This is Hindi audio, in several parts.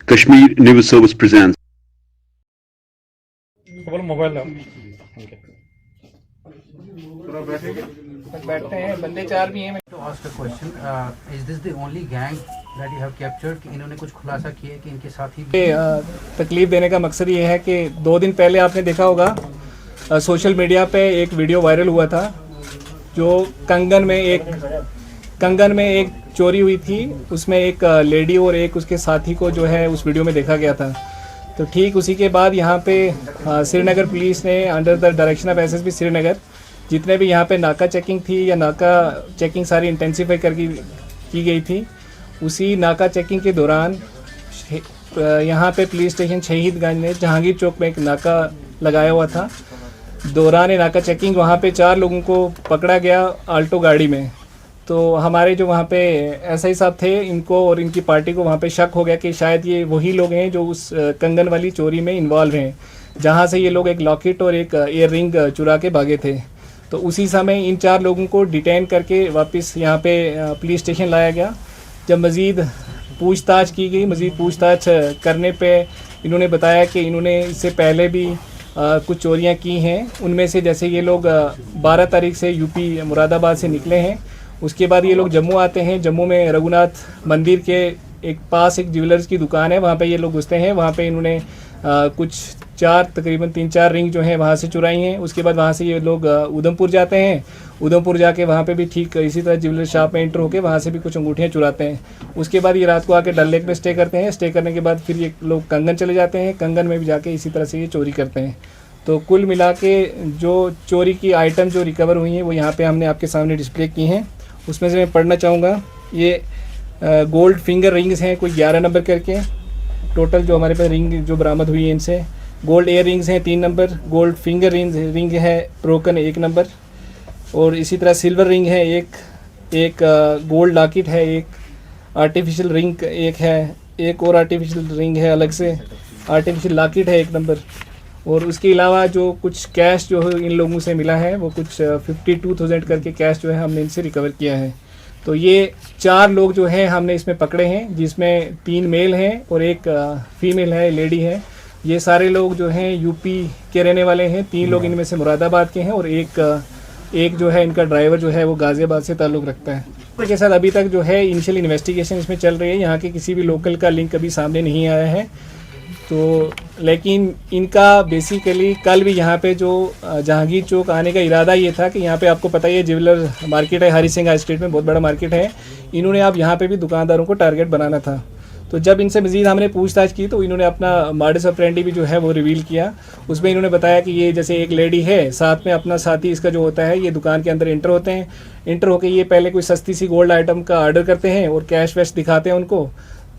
Kashmir News Service presents. Mobile बैठते हैं बंदे चार भी हैं। To ask a question, is this the only gang that you have captured? कि इन्होंने कुछ खुलासा किया है कि इनके साथी तकलीफ देने का मकसद ये है कि 2 दिन पहले आपने देखा होगा सोशल मीडिया पे एक वीडियो वायरल हुआ था जो कंगन में एक चोरी हुई थी। उसमें एक लेडी और एक उसके साथी को जो है उस वीडियो में देखा गया था। तो ठीक उसी के बाद यहाँ पे श्रीनगर पुलिस ने under the direction of SSP Srinagar जितने भी यहाँ पे नाका चेकिंग थी या नाका चेकिंग सारी इंटेंसिफाई की गई थी। उसी नाका चेकिंग के दौरान यहाँ पे पुलिस स्टेशन शहीदगंज में जहांगीर चौक में एक नाका लगाया हुआ था। दौरान नाका चेकिंग वहाँ पे 4 लोगों को पकड़ा गया आल्टो गाड़ी में। तो हमारे जो वहाँ पे एसआई साहब थे, इनको और इनकी पार्टी को वहाँ पे शक हो गया कि शायद ये वही लोग हैं जो उस कंगन वाली चोरी में इन्वॉल्व हैं, जहाँ से ये लोग एक लॉकेट और एक ईयर रिंग चुरा के भागे थे। तो उसी समय इन 4 लोगों को डिटेन करके वापस यहाँ पे पुलिस स्टेशन लाया गया। जब मज़ीद पूछताछ की गई, मज़ीद पूछताछ करने पे इन्होंने बताया कि इन्होंने इससे पहले भी कुछ चोरियाँ की हैं। उनमें से जैसे ये लोग 12 तारीख से यूपी मुरादाबाद से निकले हैं। उसके बाद ये लोग जम्मू आते हैं। जम्मू में रघुनाथ मंदिर के एक ज्वेलर्स की दुकान है, वहाँ पे ये लोग घुसते हैं। वहाँ पे इन्होंने कुछ तकरीबन 3-4 रिंग जो हैं वहाँ से चुराई हैं। उसके बाद वहाँ से ये लोग उधमपुर जाते हैं। उधमपुर जाके वहाँ पे भी ठीक इसी तरह ज्वेलर शॉप में एंटर होकर वहाँ से भी कुछ अंगूठियाँ चुराते हैं। उसके बाद ये रात को आके डल लेक में स्टे करते हैं। स्टे करने के बाद फिर ये लोग कंगन चले जाते हैं। कंगन में भी जाके इसी तरह से ये चोरी करते हैं। तो कुल मिला के जो चोरी की आइटम जो रिकवर हुई हैं वो यहाँ पे हमने आपके सामने डिस्प्ले की हैं। उसमें से मैं पढ़ना चाहूँगा। ये गोल्ड फिंगर रिंग्स हैं कोई 11 नंबर करके। टोटल जो हमारे पास रिंग जो बरामद हुई है इनसे गोल्ड एयर रिंग्स हैं 3 नंबर, गोल्ड फिंगर रिंग है ब्रोकन 1 नंबर, और इसी तरह सिल्वर रिंग है एक गोल्ड लॉकेट है, एक आर्टिफिशियल रिंग एक है, एक और आर्टिफिशियल रिंग है अलग से, आर्टिफिशियल लॉकेट है 1 नंबर। और उसके अलावा जो कुछ कैश जो है इन लोगों से मिला है वो कुछ 52,000 करके कैश जो है हमने इनसे रिकवर किया है। तो ये 4 लोग जो हैं हमने इसमें पकड़े हैं, जिसमें 3 मेल हैं और एक फीमेल है, लेडी है। ये सारे लोग जो हैं यूपी के रहने वाले हैं। 3 लोग इनमें से मुरादाबाद के हैं और एक जो है इनका ड्राइवर जो है वो गाज़ियाबाद से ताल्लुक़ रखता है। के साथ अभी तक जो है इनिशियल इन्वेस्टिगेशन इसमें चल रही है। यहाँ के किसी भी लोकल का लिंक अभी सामने नहीं आया है। तो लेकिन इनका बेसिकली कल भी यहाँ पे जो जहांगीर चौक आने का इरादा ये था कि यहाँ पे आपको पता ही है ज्वेलर मार्केट है, हरी सिंह हाई स्ट्रीट में बहुत बड़ा मार्केट है। इन्होंने अब यहाँ पे भी दुकानदारों को टारगेट बनाना था। तो जब इनसे मज़ीद हमने पूछताछ की तो इन्होंने अपना मॉडस ऑपरेंडी भी जो है वो रिवील किया। उसमें इन्होंने बताया कि ये जैसे एक लेडी है, साथ में अपना साथी इसका जो होता है, ये दुकान के अंदर इंटर होते हैं। इंटर होकर ये पहले कोई सस्ती सी गोल्ड आइटम का ऑर्डर करते हैं और कैश वैश दिखाते हैं उनको।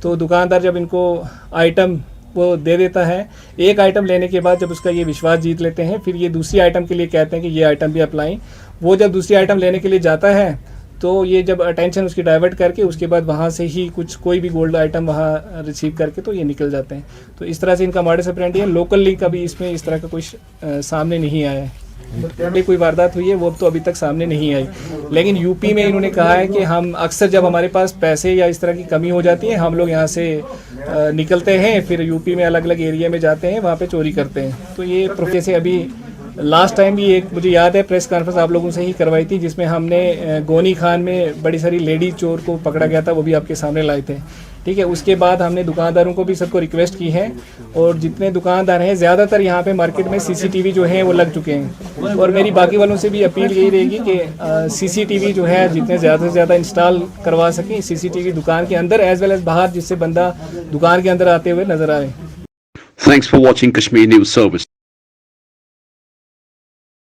तो दुकानदार जब इनको आइटम वो दे देता है, एक आइटम लेने के बाद जब उसका ये विश्वास जीत लेते हैं, फिर ये दूसरी आइटम के लिए कहते हैं कि ये आइटम भी अप्लाई। वो जब दूसरी आइटम लेने के लिए जाता है तो ये जब अटेंशन उसकी डाइवर्ट करके उसके बाद वहाँ से ही कोई भी गोल्ड आइटम वहाँ रिसीव करके तो ये निकल जाते हैं। तो इस तरह से इनका मॉडस ऑपरेंडी है। लोकल लिंक अभी इसमें इस तरह का कुछ सामने नहीं आया है। कोई वारदात हुई है वो तो अभी तक सामने नहीं आई। लेकिन यूपी में इन्होंने कहा है कि हम अक्सर जब हमारे पास पैसे या इस तरह की कमी हो जाती है हम लोग यहाँ से निकलते हैं, फिर यूपी में अलग अलग एरिया में जाते हैं, वहाँ पे चोरी करते हैं। तो ये प्रोफे से अभी लास्ट टाइम भी एक मुझे याद है प्रेस कॉन्फ्रेंस आप लोगों से ही करवाई थी, जिसमें हमने गोनी खान में बड़ी सारी लेडी चोर को पकड़ा गया था, वो भी आपके सामने लाए थे। ठीक है, उसके बाद हमने दुकानदारों को भी सबको रिक्वेस्ट की है, और जितने दुकानदार हैं ज़्यादातर यहाँ पे मार्केट में सीसीटीवी जो है वो लग चुके हैं। और मेरी बाकी वालों से भी अपील यही रहेगी कि सीसीटीवी जो है जितने ज़्यादा से ज़्यादा इंस्टॉल करवा सकें सीसीटीवी दुकान के अंदर एज वेल एज बाहर, जिससे बंदा दुकान के अंदर आते हुए नजर आए। Thanks for watching Kashmir News Service.